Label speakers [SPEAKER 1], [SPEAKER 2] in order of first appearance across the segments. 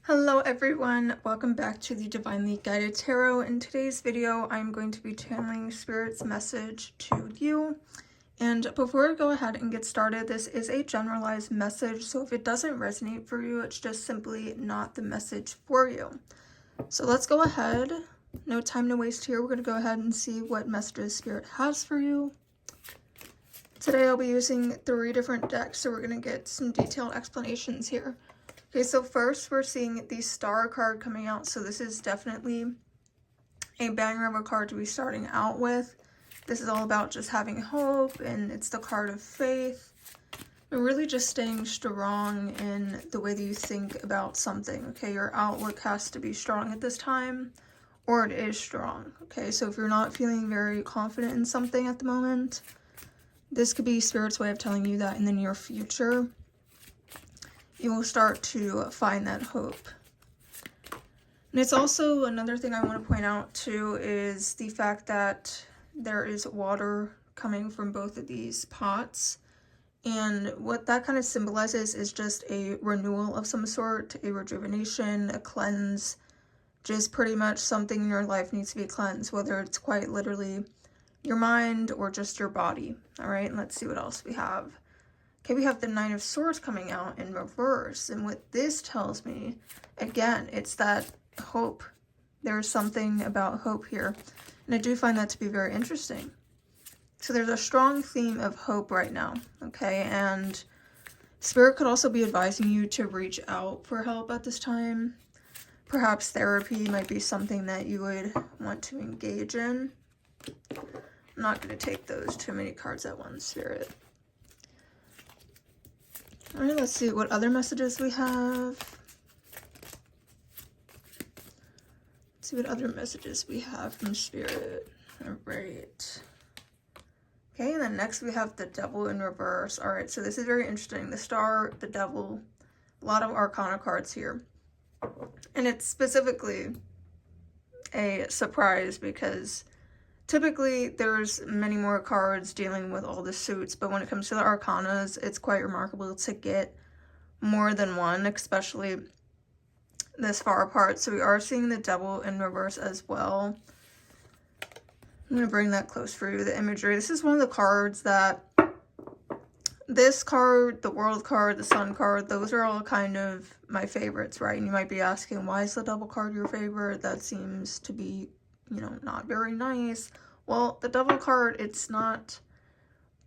[SPEAKER 1] Hello everyone, welcome back to the Divinely Guided Tarot. In today's video, I'm going to be channeling Spirit's message to you. And before I go ahead and get started, this is a generalized message, so if it doesn't resonate for you, it's just simply not the message for you. So let's go ahead, no time to waste here. We're going to go ahead and see what messages Spirit has for you. Today I'll be using 3 different decks, so we're going to get some detailed explanations here. Okay, so first we're seeing the Star card coming out, so this is definitely a banger of a card to be starting out with. This is all about just having hope, and it's the card of faith. But really just staying strong in the way that you think about something, okay? Your outlook has to be strong at this time, or it is strong, okay? So if you're not feeling very confident in something at the moment, this could be Spirit's way of telling you that in the near future, you will start to find that hope. And it's also another thing I want to point out too is the fact that there is water coming from both of these pots. And what that kind of symbolizes is just a renewal of some sort, a rejuvenation, a cleanse, just pretty much something in your life needs to be cleansed, whether it's quite literally your mind or just your body. All right, and let's see what else we have. Okay, we have the Nine of Swords coming out in reverse, and what this tells me, again, it's that hope. There's something about hope here, and I do find that to be very interesting. So there's a strong theme of hope right now, okay, and Spirit could also be advising you to reach out for help at this time. Perhaps therapy might be something that you would want to engage in. I'm not going to take those too many cards at once, Spirit. All right, let's see what other messages we have. Let's see what other messages we have from Spirit. All right. Okay, and then next we have the Devil in reverse. All right, so this is very interesting. The Star, the Devil, a lot of Arcana cards here. And it's specifically a surprise because typically there's many more cards dealing with all the suits, but when it comes to the Arcanas, it's quite remarkable to get more than one, especially this far apart. So we are seeing the Devil in reverse as well. I'm going to bring that close for you, the imagery. This is one of the cards that, this card, the World card, the Sun card, those are all kind of my favorites, right? And you might be asking, why is the Devil card your favorite? That seems to be, you know, not very nice. Well, the Devil card, it's not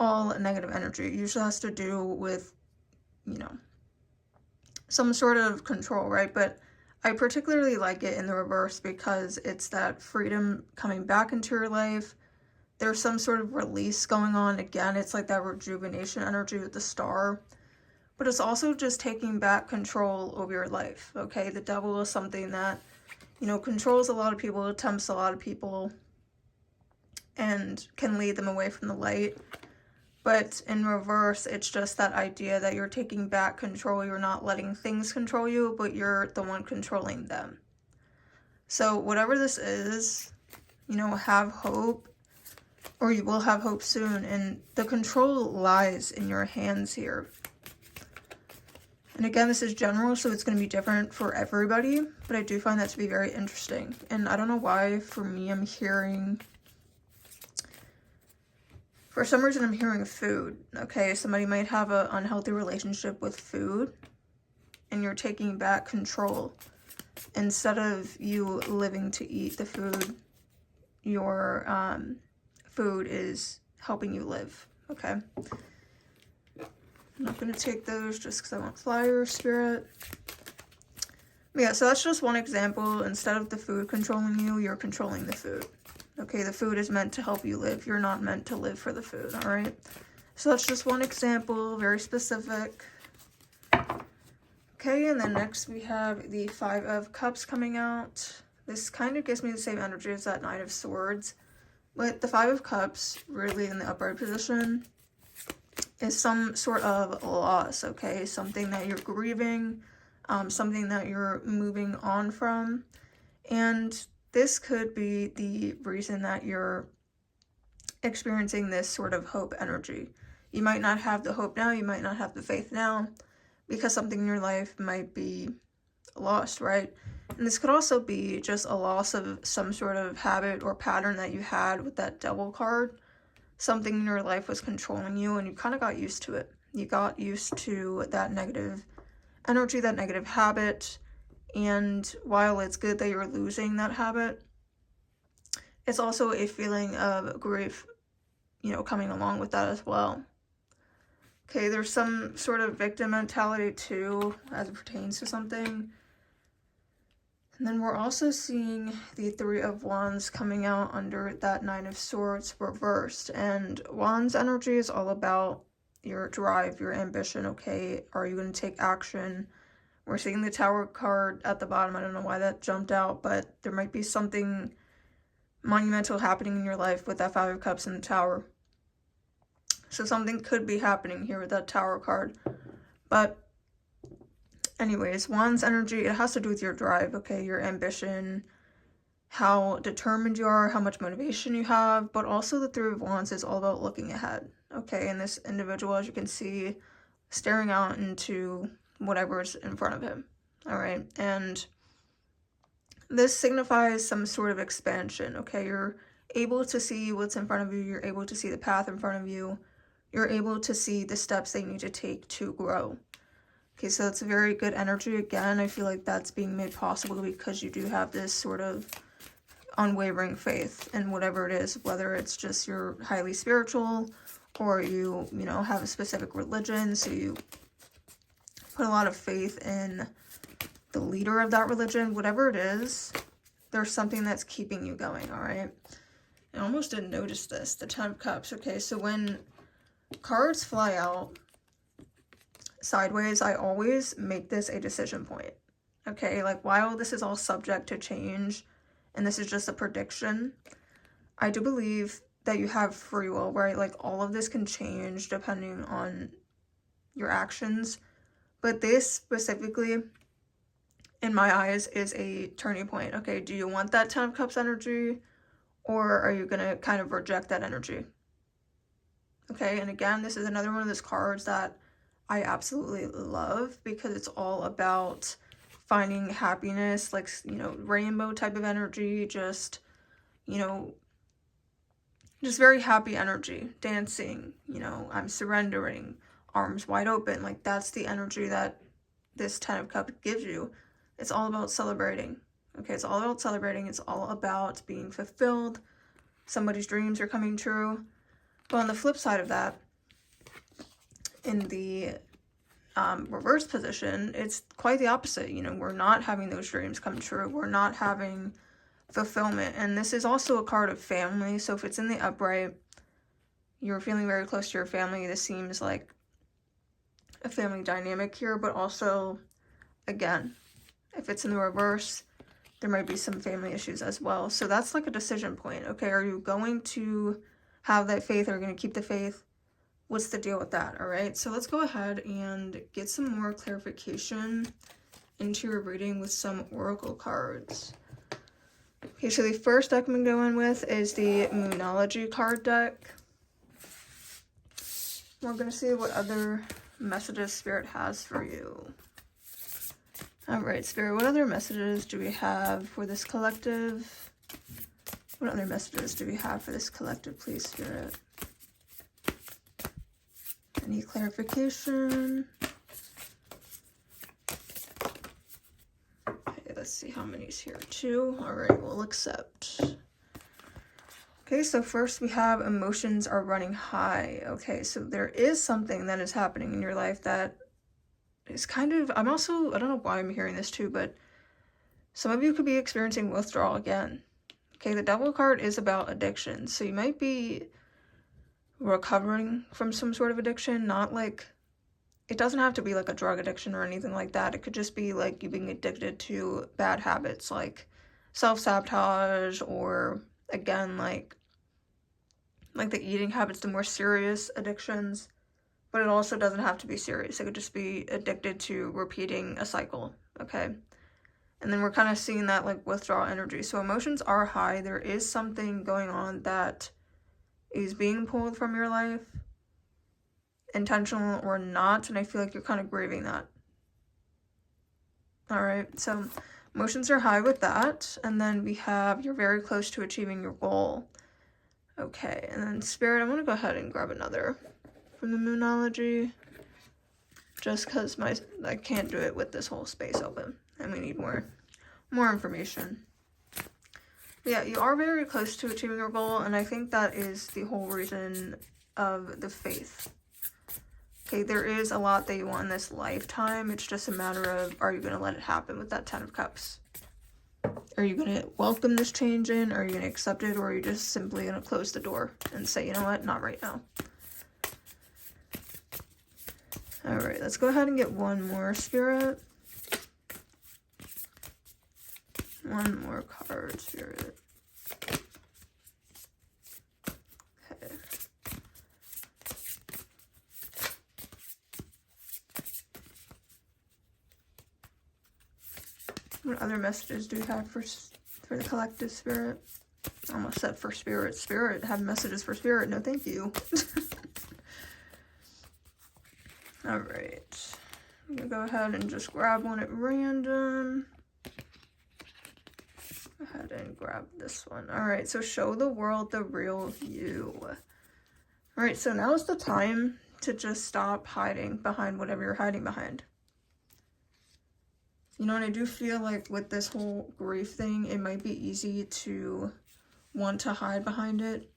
[SPEAKER 1] all negative energy. It usually has to do with, you know, some sort of control, right? But I particularly like it in the reverse because it's that freedom coming back into your life. There's some sort of release going on. Again, it's like that rejuvenation energy with the Star. But it's also just taking back control over your life, okay? The Devil is something that, you know, controls a lot of people, tempts a lot of people, and can lead them away from the light. But in reverse, it's just that idea that you're taking back control. You're not letting things control you, but you're the one controlling them. So whatever this is, you know, have hope, or you will have hope soon. And the control lies in your hands here. And again, this is general, so it's going to be different for everybody, but I do find that to be very interesting. And I don't know why, for me, I'm hearing, for some reason, I'm hearing food, okay? Somebody might have an unhealthy relationship with food, and you're taking back control. Instead of you living to eat the food, your food is helping you live, okay? I'm not going to take those just because I want flyer, Spirit. But yeah, so that's just one example. Instead of the food controlling you, you're controlling the food. Okay, the food is meant to help you live. You're not meant to live for the food, all right? So that's just one example, very specific. Okay, and then next we have the Five of Cups coming out. This kind of gives me the same energy as that Nine of Swords. But the Five of Cups, really in the upright position, is some sort of loss, okay? Something that you're grieving, something that you're moving on from. And this could be the reason that you're experiencing this sort of hope energy. You might not have the hope now, you might not have the faith now, because something in your life might be lost, right? And this could also be just a loss of some sort of habit or pattern that you had with that Devil card. Something in your life was controlling you and you kind of got used to it. You got used to that negative energy, that negative habit. And while it's good that you're losing that habit, it's also a feeling of grief, coming along with that as well. Okay, there's some sort of victim mentality too, as it pertains to something. And then we're also seeing the Three of Wands coming out under that Nine of Swords reversed. And Wands energy is all about your drive, your ambition, okay? Are you going to take action? We're seeing the Tower card at the bottom. I don't know why that jumped out, but there might be something monumental happening in your life with that Five of Cups and the Tower. So something could be happening here with that Tower card. But anyways, Wands energy, it has to do with your drive, okay? Your ambition, how determined you are, how much motivation you have. But also the Three of Wands is all about looking ahead, okay? And this individual, as you can see, staring out into whatever's in front of him, all right? And this signifies some sort of expansion, okay? You're able to see what's in front of you. You're able to see the path in front of you. You're able to see the steps they need to take to grow. Okay, so it's a very good energy. Again, I feel like that's being made possible because you do have this sort of unwavering faith in whatever it is, whether it's just you're highly spiritual or you have a specific religion, so you put a lot of faith in the leader of that religion. Whatever it is, there's something that's keeping you going, all right? I almost didn't notice this, the Ten of Cups. Okay, so when cards fly out sideways, I always make this a decision point, okay? Like, while this is all subject to change and this is just a prediction, I do believe that you have free will, right? Like, all of this can change depending on your actions, but this specifically, in my eyes, is a turning point, okay? Do you want that Ten of Cups energy, or are you gonna kind of reject that energy? Okay, and again, this is another one of those cards that I absolutely love because it's all about finding happiness, like, rainbow type of energy, just very happy energy, dancing, I'm surrendering, arms wide open. Like, that's the energy that this Ten of Cups gives you. It's all about celebrating, okay? It's all about celebrating. It's all about being fulfilled. Somebody's dreams are coming true. But on the flip side of that, in the reverse position, it's quite the opposite. We're not having those dreams come true. We're not having fulfillment. And this is also a card of family. So if it's in the upright, you're feeling very close to your family. This seems like a family dynamic here, but also, again, if it's in the reverse, there might be some family issues as well. So that's like a decision point. Okay, are you going to have that faith? Are you going to keep the faith? What's the deal with that? All right, so let's go ahead and get some more clarification into your reading with some oracle cards. Okay, so the first deck I'm going to go in with is the Moonology card deck. We're going to see what other messages Spirit has for you. All right, Spirit, what other messages do we have for this collective? What other messages do we have for this collective, please, Spirit? Any clarification? Okay, let's see how many's here. 2. All right, we'll accept. Okay, so first we have emotions are running high. Okay, so there is something that is happening in your life that is kind of, I don't know why I'm hearing this too, but some of you could be experiencing withdrawal again. Okay, the Devil card is about addiction, so you might be recovering from some sort of addiction, not like, it doesn't have to be like a drug addiction or anything like that. It could just be like you being addicted to bad habits like self-sabotage, or again, like the eating habits, the more serious addictions. But it also doesn't have to be serious. It could just be addicted to repeating a cycle, okay? And then we're kind of seeing that like withdrawal energy. So emotions are high. There is something going on that is being pulled from your life, intentional or not, and I feel like you're kind of grieving that. All right, so emotions are high with that. And then we have you're very close to achieving your goal. Okay, and then Spirit, I'm going to go ahead and grab another from the Moonology. Just because I can't do it with this whole space open. And we need more information. But yeah, you are very close to achieving your goal. And I think that is the whole reason of the faith. Okay, there is a lot that you want in this lifetime. It's just a matter of, are you going to let it happen with that 10 of Cups? Are you going to welcome this change in? Are you going to accept it? Or are you just simply going to close the door and say, you know what, not right now? All right, let's go ahead and get one more, Spirit. One more card, Spirit. Okay. What other messages do we have for the collective, Spirit? I almost said for Spirit. Spirit, have messages for Spirit. No, thank you. All right. I'm going to go ahead and just grab one at random. Go ahead and grab this one. All right, so show the world the real you. All right, so now is the time to just stop hiding behind whatever you're hiding behind. You know, and I do feel like with this whole grief thing, it might be easy to want to hide behind it.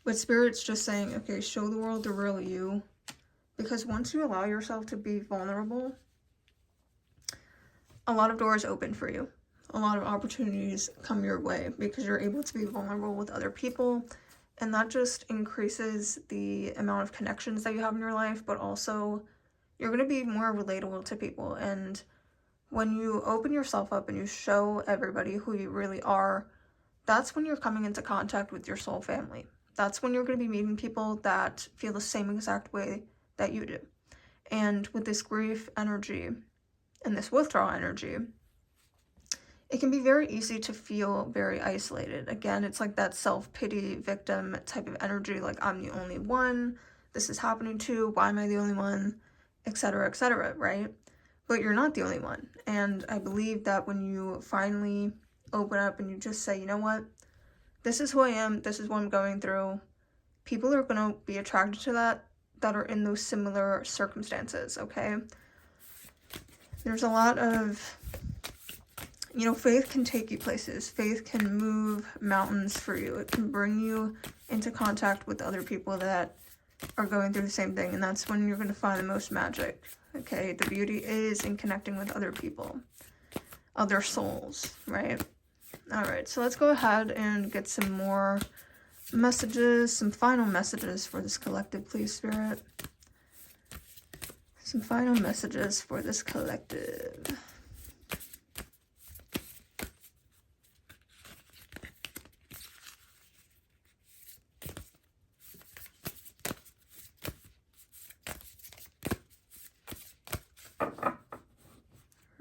[SPEAKER 1] But Spirit's just saying, okay, show the world the real you. Because once you allow yourself to be vulnerable, a lot of doors open for you. A lot of opportunities come your way because you're able to be vulnerable with other people. And that just increases the amount of connections that you have in your life, but also you're going to be more relatable to people. And when you open yourself up and you show everybody who you really are, that's when you're coming into contact with your soul family. That's when you're going to be meeting people that feel the same exact way that you do. And with this grief energy and this withdrawal energy, it can be very easy to feel very isolated. Again, it's like that self-pity victim type of energy, like I'm the only one, this is happening to, why am I the only one, etc., right? But you're not the only one. And I believe that when you finally open up and you just say, you know what, this is who I am, this is what I'm going through, people are going to be attracted to that are in those similar circumstances, okay? There's a lot of, you know, faith can take you places. Faith can move mountains for you. It can bring you into contact with other people that are going through the same thing, and that's when you're going to find the most magic, okay? The beauty is in connecting with other people, other souls, right? All right, so let's go ahead and get some more messages, some final messages for this collective, please, Spirit. Some final messages for this collective.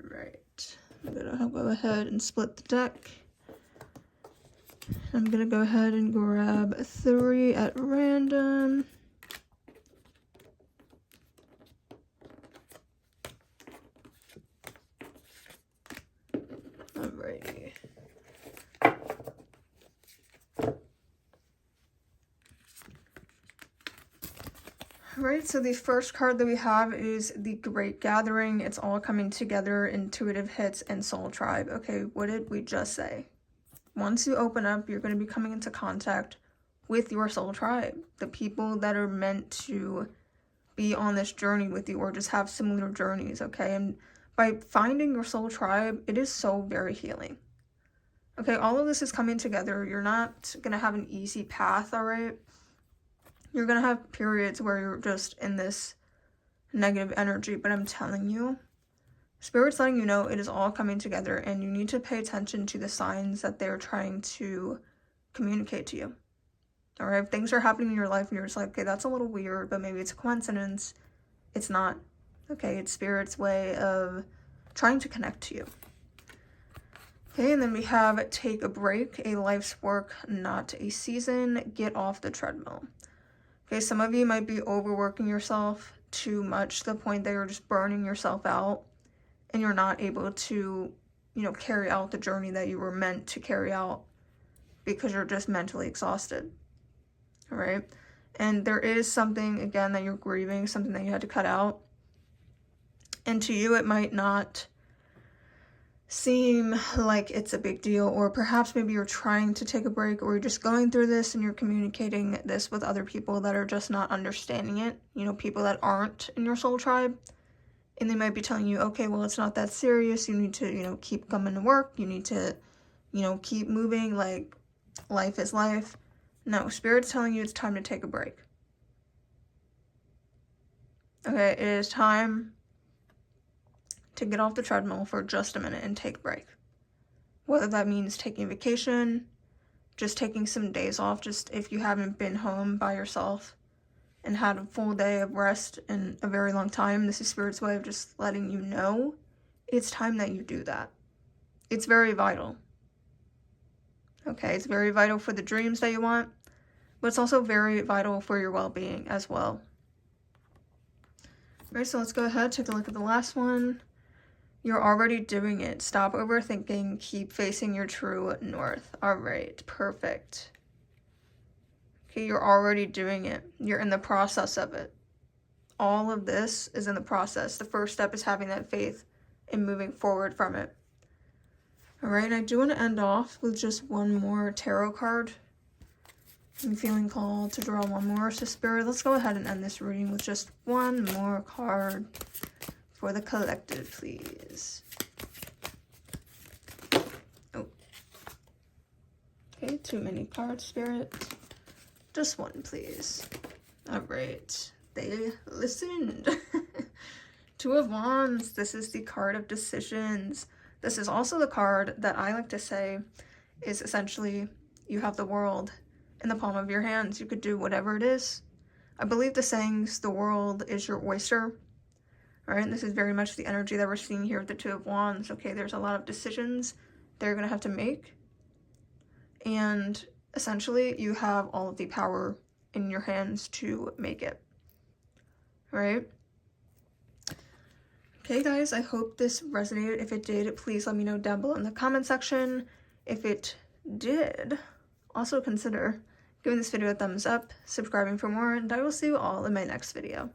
[SPEAKER 1] Right, I'm gonna go ahead and split the deck. I'm going to go ahead and grab 3 at random. Alrighty. Alright, so the first card that we have is the Great Gathering. It's all coming together, intuitive hits, and soul tribe. Okay, what did we just say? Once you open up, you're going to be coming into contact with your soul tribe, the people that are meant to be on this journey with you or just have similar journeys, okay? And by finding your soul tribe, it is so very healing. Okay, all of this is coming together. You're not going to have an easy path, all right? You're going to have periods where you're just in this negative energy, but I'm telling you, Spirit's letting you know it is all coming together, and you need to pay attention to the signs that they're trying to communicate to you. All right, if things are happening in your life and you're just like, okay, that's a little weird, but maybe it's a coincidence. It's not. Okay, it's Spirit's way of trying to connect to you. Okay, and then we have take a break, a life's work, not a season. Get off the treadmill. Okay, some of you might be overworking yourself too much to the point that you're just burning yourself out. and you're not able to, you know, carry out the journey that you were meant to carry out because you're just mentally exhausted. All right. And there is something, again, that you're grieving, something that you had to cut out. And to you, it might not seem like it's a big deal, or perhaps maybe you're trying to take a break, or you're just going through this and you're communicating this with other people that are just not understanding it, you know, people that aren't in your soul tribe, and they might be telling you, okay, well, it's not that serious, you need to, you know, keep coming to work, you need to, you know, keep moving, like, life is life. No, Spirit's telling you it's time to take a break. Okay, it is time to get off the treadmill for just a minute and take a break. Whether that means taking a vacation, just taking some days off, just if you haven't been home by yourself and had a full day of rest in a very long time, this is Spirit's way of just letting you know it's time that you do that. It's very vital. Okay, it's very vital for the dreams that you want, but it's also very vital for your well-being as well. All right, so let's go ahead, take a look at the last one. You're already doing it. Stop overthinking. Keep facing your true north. All right, perfect. Okay, you're already doing it. You're in the process of it. All of this is in the process. The first step is having that faith and moving forward from it. All right, I do want to end off with just one more tarot card. I'm feeling called to draw one more. So Spirit, let's go ahead and end this reading with just one more card for the collective, please. Oh. Okay, too many cards, Spirit. Just one, please. All right. They listened. Two of Wands. This is the card of decisions. This is also the card that I like to say is essentially you have the world in the palm of your hands. You could do whatever it is. I believe the sayings, the world is your oyster. All right, this is very much the energy that we're seeing here with the Two of Wands. Okay, there's a lot of decisions they're going to have to make. And essentially, you have all of the power in your hands to make it. All right? Okay, guys, I hope this resonated. If it did, please let me know down below in the comment section. If it did, also consider giving this video a thumbs up, subscribing for more, and I will see you all in my next video.